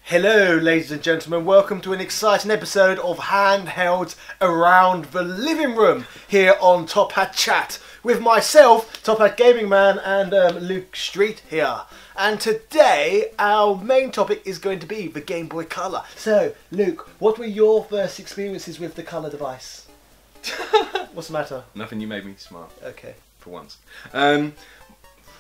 Hello ladies and gentlemen, welcome to an exciting episode of Handhelds Around the Living Room here on Top Hat Chat with myself, Top Hat Gaming Man, and Luke Street here. And today our main topic is going to be the Game Boy Color. So Luke, what were your first experiences with the Color device? What's the matter? Nothing, you made me smart. Okay. For once. The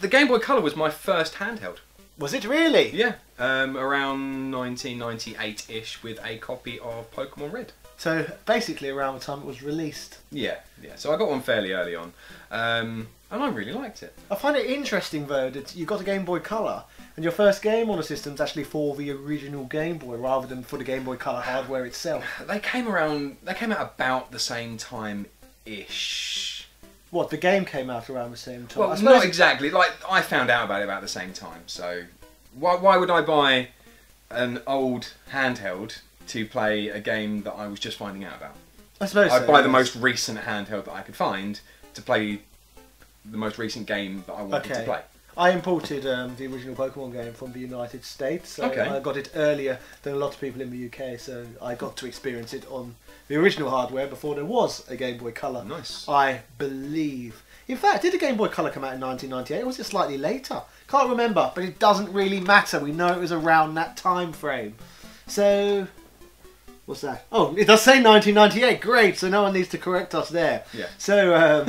Game Boy Color was my first handheld. Was it really? Yeah, around 1998-ish with a copy of Pokemon Red. So basically around the time it was released. Yeah. So I got one fairly early on, and I really liked it. I find it interesting though that you got a Game Boy Color and your first game on the system's actually for the original Game Boy rather than for the Game Boy Color hardware itself. They came out about the same time-ish. What, the game came out around the same time? Well, not exactly. Like, I found out about it about the same time, so why would I buy an old handheld to play a game that I was just finding out about? I suppose I'd buy the most recent handheld that I could find to play the most recent game that I wanted to play. I imported the original Pokemon game from the United States, so I got it earlier than a lot of people in the UK, so I got to experience it on the original hardware before there was a Game Boy Color. Nice. I believe. In fact, did the Game Boy Color come out in 1998 or was it slightly later? Can't remember, but it doesn't really matter. We know it was around that time frame. So, what's that? Oh, it does say 1998. Great, so no one needs to correct us there. Yeah. So,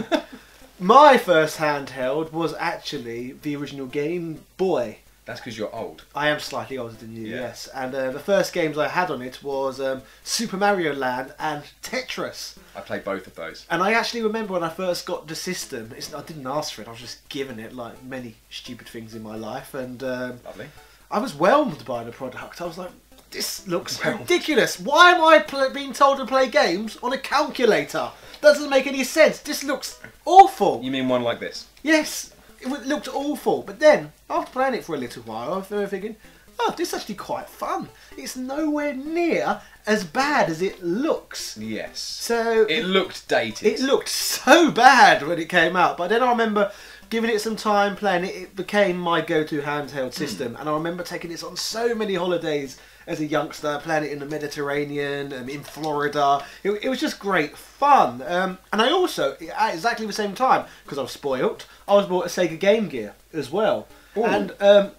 my first handheld was actually the original Game Boy. That's because you're old. I am slightly older than you, yes. And the first games I had on it was Super Mario Land and Tetris. I played both of those. And I actually remember when I first got the system, I didn't ask for it, I was just given it like many stupid things in my life. And Lovely. I was whelmed by the product. I was like, this looks ridiculous. Why am I being told to play games on a calculator? That doesn't make any sense. This looks awful. You mean one like this? Yes. It looked awful, but then after playing it for a little while, I was thinking, oh, this is actually quite fun. It's nowhere near as bad as it looks. Yes. So it looked dated. It looked so bad when it came out, but then I remember giving it some time, playing it. It became my go-to handheld system, and I remember taking this on so many holidays as a youngster, playing it in the Mediterranean, in Florida. It was just great fun. And I also, at exactly the same time, because I was spoilt, I was bought a Sega Game Gear as well. Ooh. And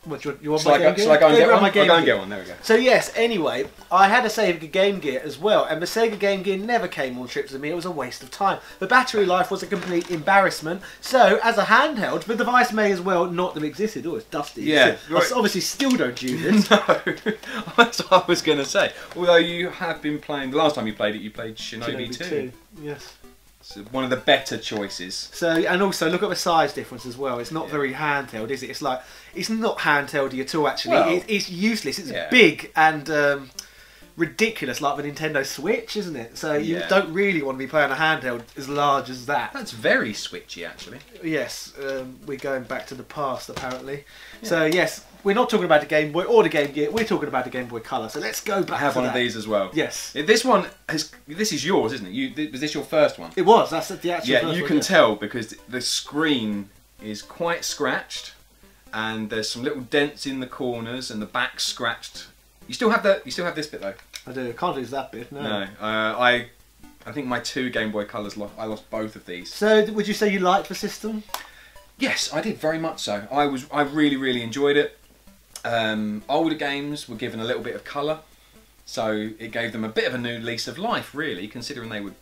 what, you want my Game Gear? Shall I go and get one? I'll go and get one, there we go. So yes, anyway, I had a Sega Game Gear as well, and the Sega Game Gear never came on trips with me. It was a waste of time. The battery life was a complete embarrassment, so as a handheld, the device may as well not have existed. Oh, it's dusty. Yeah. So, I obviously still don't use it. No, that's what I was going to say. Although you have been playing, the last time you played it, you played Shinobi 2. Yes. So one of the better choices. So, and also look at the size difference as well. It's not very handheld, is it? It's like, it's not handheldy at all actually. Well, it's useless. It's big and ridiculous, like the Nintendo Switch, isn't it? So you don't really want to be playing a handheld as large as that. That's very switchy actually. Yes, we're going back to the past apparently. Yeah. So yes, we're not talking about the Game Boy or the Game Gear. We're talking about the Game Boy Color. So let's go back. I have one of these as well. Yes. This one this is yours, isn't it? Was this your first one? It was. That's the actual. Yeah, first you one, can tell because the screen is quite scratched, and there's some little dents in the corners, and the back scratched. You still have this bit though. I do. I can't lose that bit. No. No. I think my two Game Boy Colors I lost both of these. So would you say you liked the system? Yes, I did very much so. I really enjoyed it. Older games were given a little bit of colour, so it gave them a bit of a new lease of life, really, considering they would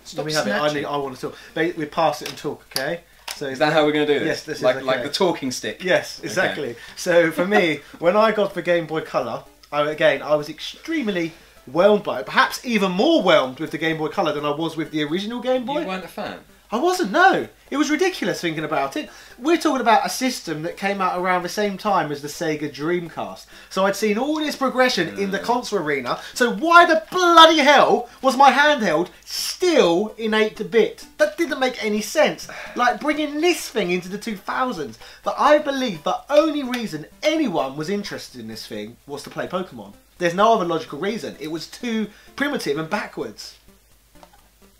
stop snatching. I want to talk. We pass it and talk, okay? So is that how we're going to do this? Yes, this is like the talking stick. Yes, exactly. Okay. So for me, when I got the Game Boy Color, I was extremely whelmed by it. Perhaps even more whelmed with the Game Boy Color than I was with the original Game Boy. You weren't a fan? I wasn't, no. It was ridiculous thinking about it. We're talking about a system that came out around the same time as the Sega Dreamcast. So I'd seen all this progression in the console arena. So why the bloody hell was my handheld still in 8-bit? That didn't make any sense. Like bringing this thing into the 2000s. But I believe the only reason anyone was interested in this thing was to play Pokemon. There's no other logical reason. It was too primitive and backwards.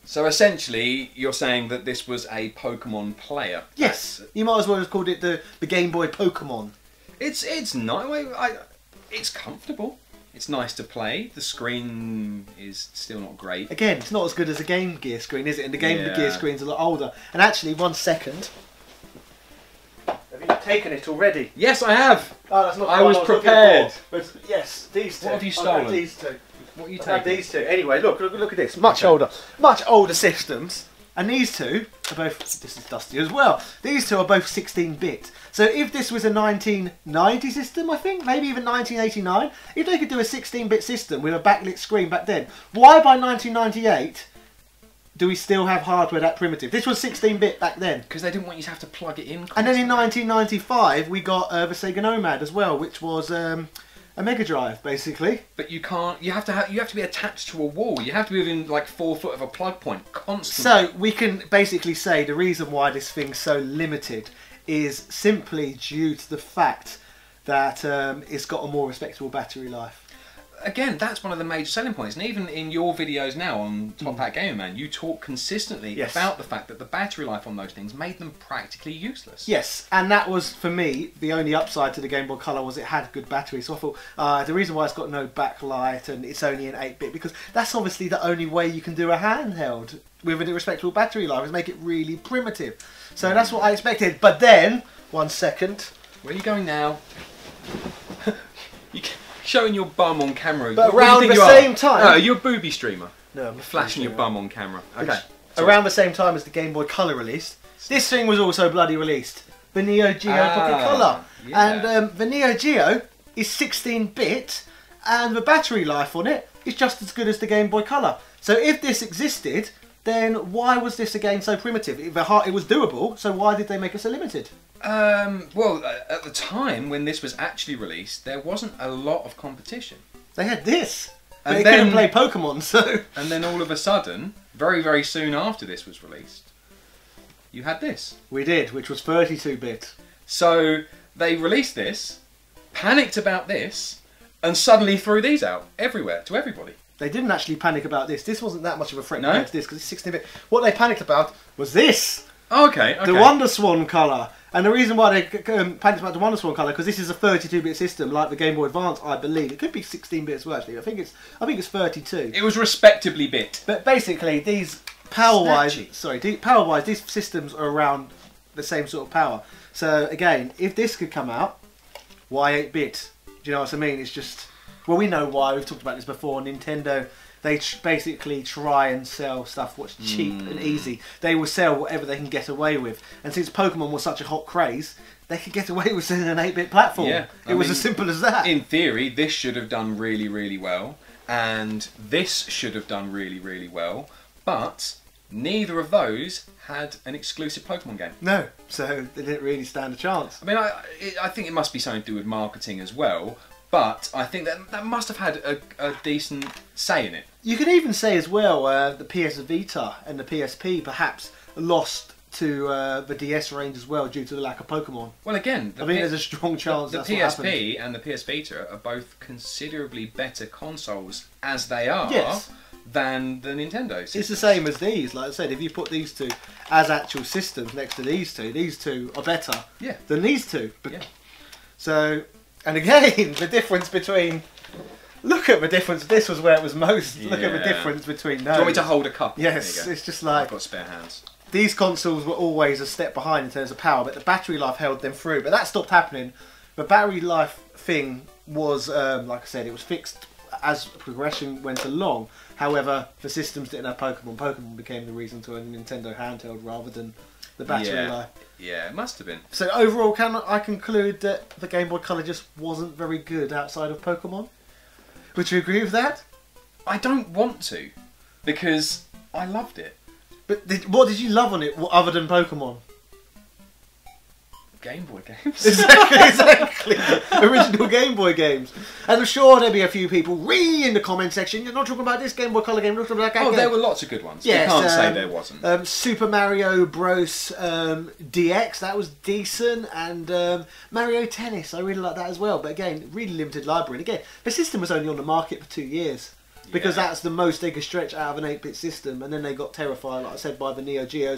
So essentially, you're saying that this was a Pokemon player. Yes, you might as well have called it the Game Boy Pokemon. It's not. It's comfortable. It's nice to play. The screen is still not great. Again, it's not as good as a Game Gear screen, is it? And the Game Yeah. Gear screen's a lot older. And actually, 1 second. Have you taken it already? Yes, I have. Oh, that's not the I one was looking prepared. for. But yes, these two. What have you I've got stolen? These two. What are you I've had taking? these two. Anyway, look at this. Much older systems. And these two are both. This is dusty as well. These two are both 16-bit. So if this was a 1990 system, I think, maybe even 1989, if they could do a 16-bit system with a backlit screen back then, why by 1998 do we still have hardware that primitive? This was 16-bit back then. Because they didn't want you to have to plug it in constantly. And then in 1995 we got the Sega Nomad as well, which was a Mega Drive basically. But you can't. You have to be attached to a wall. You have to be within like 4 foot of a plug point constantly. So we can basically say the reason why this thing's so limited is simply due to the fact that it's got a more respectable battery life. Again, that's one of the major selling points. And even in your videos now on Top Hat Gamer Man, you talk consistently about the fact that the battery life on those things made them practically useless. Yes, and that was, for me, the only upside to the Game Boy Color was it had good battery. So I thought, the reason why it's got no backlight and it's only an 8-bit, because that's obviously the only way you can do a handheld with a respectable battery life, is make it really primitive. So that's what I expected. But then, 1 second. Where are you going now? You're showing your bum on camera. But What do you around think the you are? same time... No, you're a booby streamer. No, I'm You're flashing your bum on camera. Okay. Around the same time as the Game Boy Color released, this thing was also bloody released. The Neo Geo Pocket Color. Yeah. And the Neo Geo is 16-bit, and the battery life on it is just as good as the Game Boy Color. So if this existed, then why was this again so primitive? It was doable, so why did they make it so limited? Well, at the time when this was actually released, there wasn't a lot of competition. They had this, but And they then- couldn't play Pokemon, so... And then all of a sudden, very, very soon after this was released, you had this. We did, which was 32-bit. So they released this, panicked about this, and suddenly threw these out everywhere to everybody. They didn't actually panic about this. This wasn't that much of a threat No? compared to this, because it's 16-bit. What they panicked about was this! Oh, okay. The Wonder Swan colour. And the reason why they panicked about the Wonder Swan colour, because this is a 32-bit system like the Game Boy Advance, I believe. It could be 16-bit as well, actually. I think it's 32. It was respectably bit. But basically, these power-wise, Snatchy. power-wise, these systems are around the same sort of power. So again, if this could come out, why 8-bit? Do you know what I mean? It's just, well, we know why. We've talked about this before. Nintendo, they basically try and sell stuff what's cheap and easy. They will sell whatever they can get away with. And since Pokemon was such a hot craze, they could get away with selling an 8-bit platform. Yeah, it was as simple as that. In theory, this should have done really, really well, and this should have done really, really well, but neither of those had an exclusive Pokemon game. No, so they didn't really stand a chance. I mean, I think it must be something to do with marketing as well, but I think that must have had a decent say in it. You could even say as well, the PS Vita and the PSP perhaps lost to the DS range as well due to the lack of Pokemon. Well, again, I think there's a strong chance the that's what happened. PSP and the PS Vita are both considerably better consoles as they are than the Nintendo systems. It's the same as these. Like I said, if you put these two as actual systems next to these two are better than these two. Yeah. So, and again, the difference between... Look at the difference. This was where it was most. Look at the difference between those. Do you want me to hold a cup? Yes, it's just like... I've got spare hands. These consoles were always a step behind in terms of power, but the battery life held them through. But that stopped happening. The battery life thing was, like I said, it was fixed as progression went along. However, the systems didn't have Pokemon. Pokemon became the reason to own a Nintendo handheld rather than the battery life. Yeah, it must have been. So overall, can I conclude that the Game Boy Color just wasn't very good outside of Pokemon? Would you agree with that? I don't want to, because I loved it. But what did you love on it other than Pokemon? Game Boy games. Exactly. Original Game Boy games. And I'm sure there'll be a few people in the comment section. You're not talking about this Game Boy Color game. You're talking about that game. Oh, there were lots of good ones. Yes, you can't say there wasn't. Super Mario Bros. DX, that was decent. And Mario Tennis, I really like that as well. But again, really limited library. And again, the system was only on the market for 2 years. Because that's the most they could stretch out of an 8-bit system, and then they got terrified, like I said, by the Neo Geo,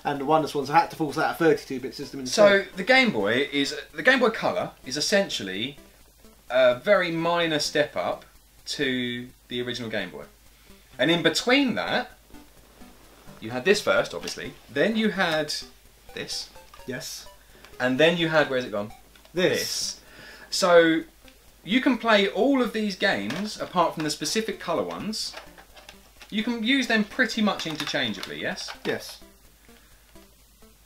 and the Wonder Swans, so had to force out a 32-bit system instead. So the Game Boy Color is essentially a very minor step up to the original Game Boy. And in between that, you had this first, obviously. Then you had this. Yes. And then you had, where's it gone? This. So you can play all of these games, apart from the specific colour ones. You can use them pretty much interchangeably, yes? Yes.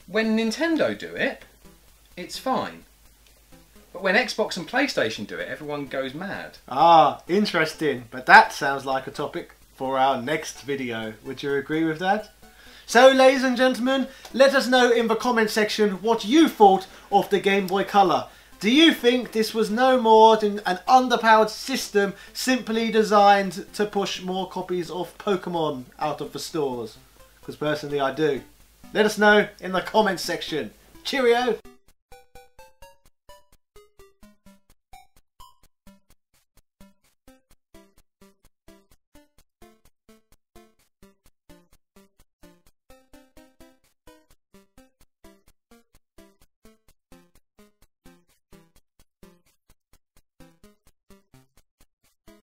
When Nintendo do it, it's fine. But when Xbox and PlayStation do it, everyone goes mad. Ah, interesting. But that sounds like a topic for our next video. Would you agree with that? So, ladies and gentlemen, let us know in the comment section what you thought of the Game Boy Color. Do you think this was no more than an underpowered system simply designed to push more copies of Pokemon out of the stores? Because personally I do. Let us know in the comments section. Cheerio!